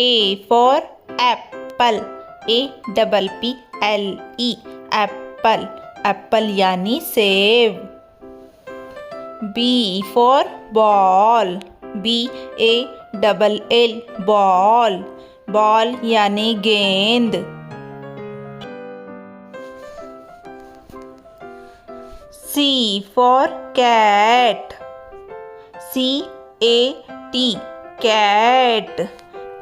A for apple. APPLE. Apple. Apple यानी सेब. B for ball. BALL. Ball. Ball यानी गेंद. C for cat. CAT. Cat.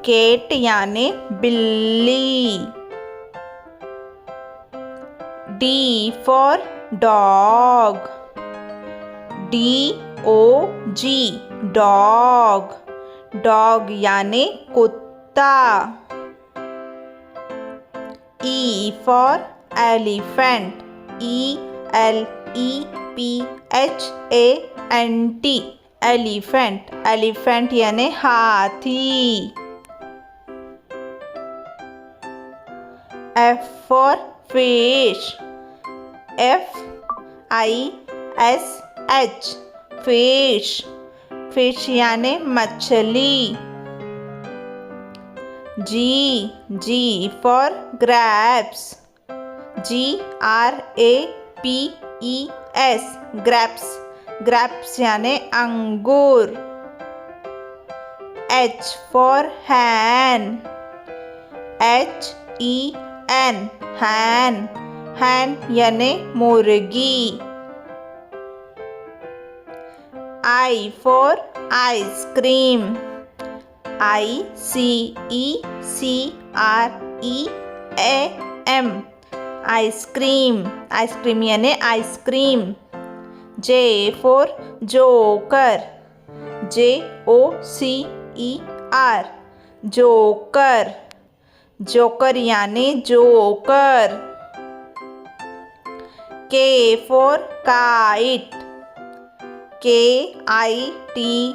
Cat यानी बिल्ली. D for dog. DOG. Dog. Dog यानी कुत्ता. E for elephant. ELEPHANT. Elephant. Elephant यानी हाथी. F for fish. FISH. Fish. Fish यानी मछली. G for grapes. GRAPES. grapes. grapes यानी अंगूर. H for hen. HEN. hen. hen यानी मुर्गी. I for ice cream. ICECREAM. Ice cream. Ice cream यानी ice cream. J for joker. JOCER. Joker. Joker यानी joker. K for kite. KITE.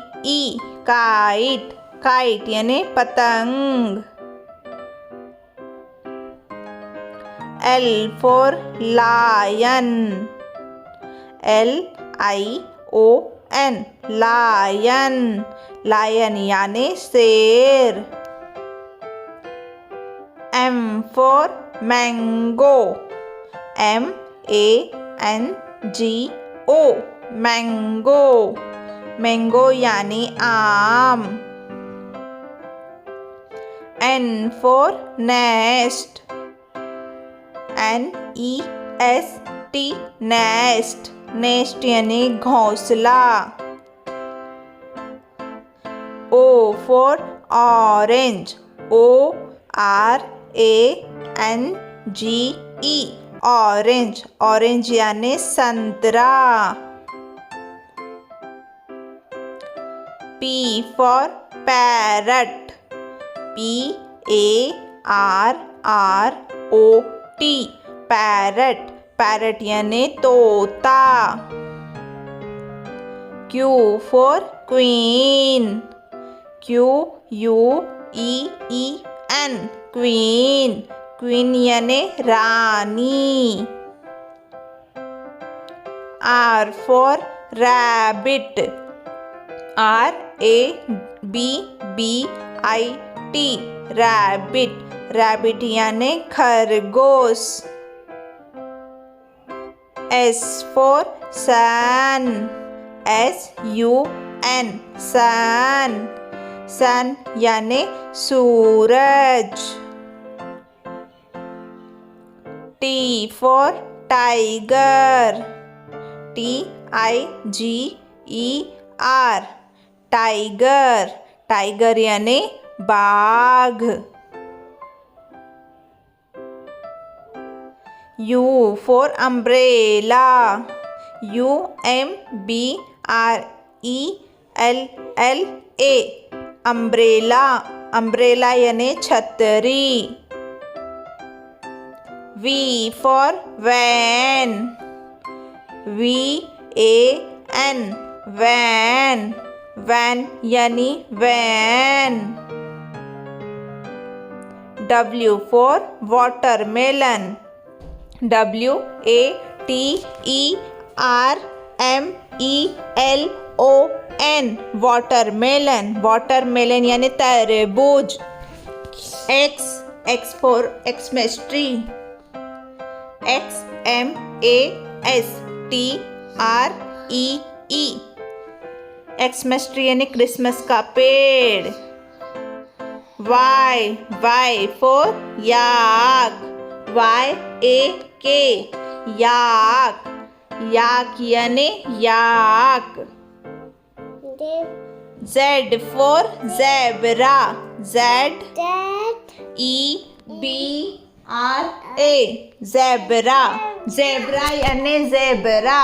kite. kite यानी पतंग. L for lion. LION. lion. lion यानी शेर. M for mango. MANGO. mango. mango यानी आम. N for nest. NEST. nest. nest यानी घोंसला. O for orange. ORANGE. orange. orange यानी संतरा. P for parrot. PARROT. parrot. parrot यानी तोता. Q for queen. QUEEN. queen. queen यानी रानी. R for rabbit. RABBIT. rabbit. rabbit यानी खरगोश. S for sun. SUN. sun. sun यानी सूरज. T for tiger. TIGER. tiger. tiger यानी बाघ. U for umbrella. UMBRELLA. umbrella. umbrella यानी छतरी. V for van. VAN. van. van यानी van. W for watermelon. WATERMELON. watermelon. watermelon यानी तरबूज. X for Xmas tree. XMASTREE. Xmas tree यानी Christmas का पेड़. Y for yak. YAK. yak. yak यानी yak. Z for zebra. ZEBRA. zebra. zebra यानी zebra.